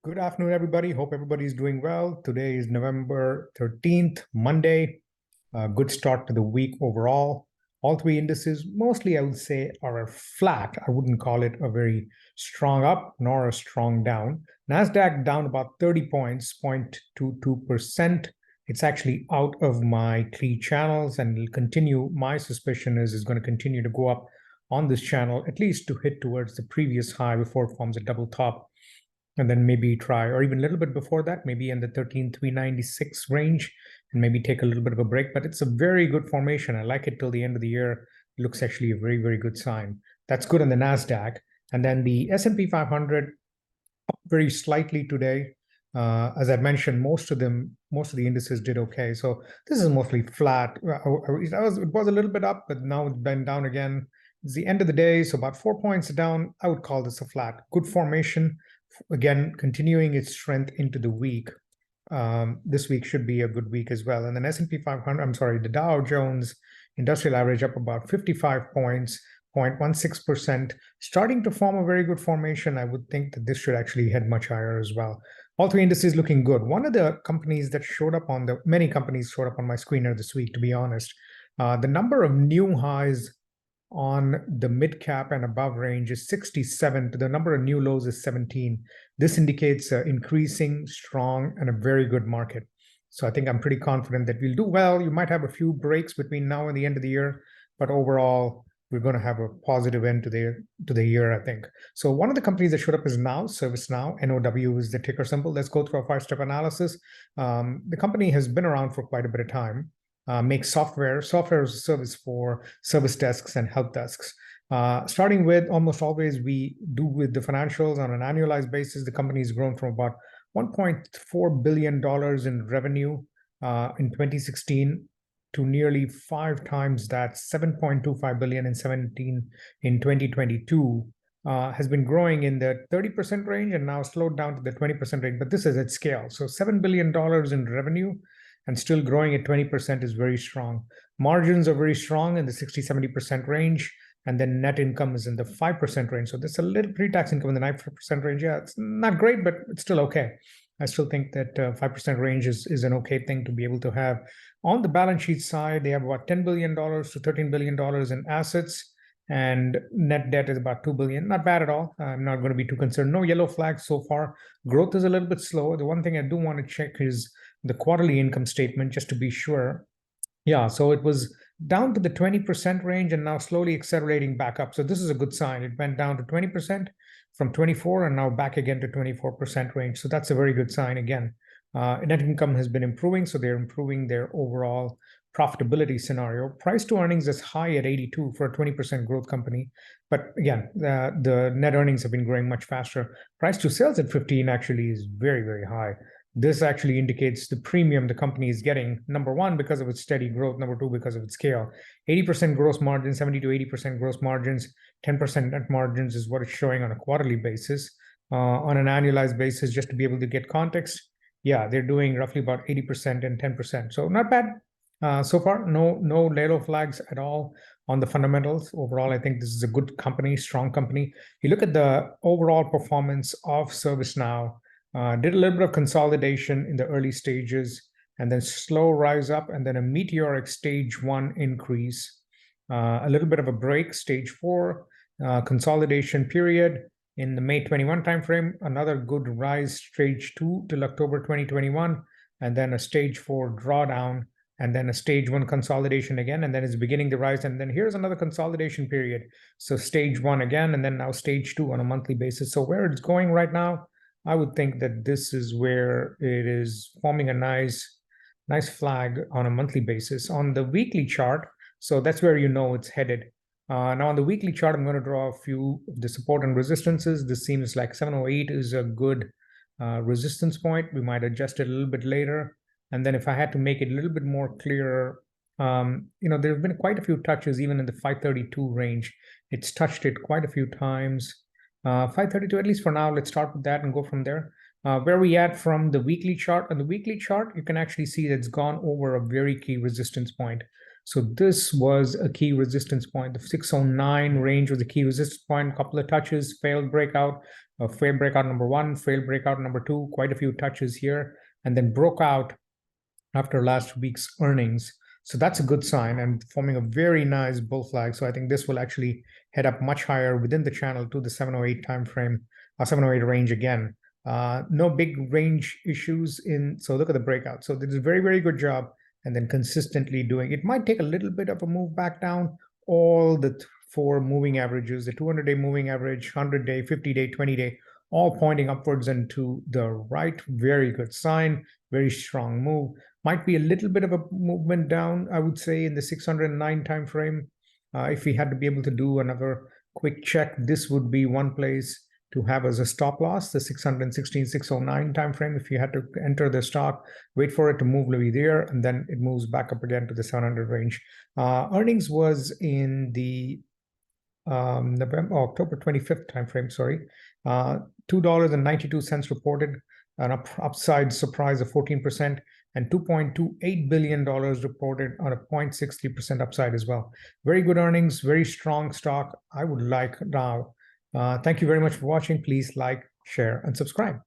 Good afternoon, everybody. Hope everybody's doing well. Today is November 13th, Monday. Good start to the week overall. All three indices, mostly I would say, are flat. I wouldn't call it a very strong up nor a strong down. NASDAQ down about 30 points, 0.22%. It's actually out of my key channels and will continue. My suspicion is it's going to continue to go up on this channel, at least to hit towards the previous high before it forms a double top. And then maybe try, or even a little bit before that, maybe in the 13,396 range, and maybe take a little bit of a break. But it's a very good formation. I like it till the end of the year. It looks actually a very, very good sign. That's good on the NASDAQ. And then the S&P 500 up very slightly today. As I mentioned, most of the indices did okay. So this is mostly flat. It was a little bit up, but now it's been down again. It's the end of the day, so about 4 points down. I would call this a flat. Good formation. Again, continuing its strength into the week. This week should be a good week as well. And then S&P 500, I'm sorry, the Dow Jones Industrial Average up about 55 points, 0.16%, starting to form a very good formation. I would think that this should actually head much higher as well. All three indices looking good. One of the companies that showed up many companies showed up on my screener this week, to be honest. The number of new highs on the mid cap and above range is 67. The number of new lows is 17. This indicates increasing, strong, and a very good market. So I think I'm pretty confident that we'll do well. You might have a few breaks between now and the end of the year, but overall, we're going to have a positive end to the year, I think. So one of the companies that showed up is Now, ServiceNow. NOW is the ticker symbol. Let's go through a 5-step analysis. The company has been around for quite a bit of time. Makes software as a service for service desks and help desks. Starting with almost always we do with the financials on an annualized basis. The company has grown from about $1.4 billion in revenue in 2016 to nearly 5 times that, 7.25 billion in 2022. Has been growing in the 30% range and now slowed down to the 20% range, but this is at scale. So $7 billion in revenue and still growing at 20% is very strong. Margins are very strong in the 60-70% range, and then net income is in the 5% range. So there's a little pre-tax income in the 9% range. Yeah, it's not great, but it's still okay. I still think that 5% range is an okay thing to be able to have. On the balance sheet side, they have about $10 billion to $13 billion in assets, and net debt is about $2 billion. Not bad at all. I'm not going to be too concerned. No yellow flags so far. Growth is a little bit slow. The one thing I do want to check is the quarterly income statement, just to be sure. Yeah, so it was down to the 20% range and now slowly accelerating back up. So this is a good sign. It went down to 20% from 24 and now back again to 24% range. So that's a very good sign again. Net income has been improving, so they're improving their overall profitability scenario. Price to earnings is high at 82 for a 20% growth company. But again, the net earnings have been growing much faster. Price to sales at 15 actually is very, very high. This actually indicates the premium the company is getting, number one, because of its steady growth, number two, because of its scale. 80% gross margin, 70 to 80% gross margins, 10% net margins is what it's showing on a quarterly basis. On an annualized basis, just to be able to get context, yeah, they're doing roughly about 80% and 10%. So not bad. So far, no yellow flags at all on the fundamentals. Overall, I think this is a good company, strong company. You look at the overall performance of ServiceNow, did a little bit of consolidation in the early stages, and then slow rise up, and then a meteoric stage 1 increase, a little bit of a break, stage 4, consolidation period in the May 21 timeframe, another good rise, stage 2 till October 2021, and then a stage 4 drawdown, and then a stage 1 consolidation again, and then it's beginning to rise, and then here's another consolidation period. So stage 1 again, and then now stage 2 on a monthly basis. So where it's going right now, I would think that this is where it is forming a nice flag on a monthly basis. On the weekly chart, so that's where you know it's headed. Now on the weekly chart, I'm going to draw a few of the support and resistances. This seems like 708 is a good resistance point. We might adjust it a little bit later. And then if I had to make it a little bit more clear, there have been quite a few touches even in the 532 range. It's touched it quite a few times. 532, at least for now, let's start with that and go from there. Where we at from the weekly chart? On the weekly chart, you can actually see that it's gone over a very key resistance point. So this was a key resistance point. The 609 range was a key resistance point. A couple of touches, failed breakout, failed breakout number one, failed breakout number two, quite a few touches here, and then broke out after last week's earnings. So that's a good sign and forming a very nice bull flag. So I think this will actually head up much higher within the channel to the 708 time frame, 708 range again. No big range issues in. So look at the breakout. So this is a very, very good job. And then consistently doing. It might take a little bit of a move back down. All the four moving averages, the 200-day moving average, 100-day, 50-day, 20-day, all pointing upwards and to the right. Very good sign. Very strong move. Might be a little bit of a movement down, I would say, in the 609 time frame. If we had to be able to do another quick check, this would be one place to have as a stop loss, the 616, 609 time frame. If you had to enter the stock, wait for it to move maybe there, and then it moves back up again to the 700 range. Earnings was in the October 25th time frame, sorry. $2.92 reported, an upside surprise of 14%, and $2.28 billion reported on a 0.63% upside as well. Very good earnings, very strong stock. I would like now. Thank you very much for watching. Please like, share, and subscribe.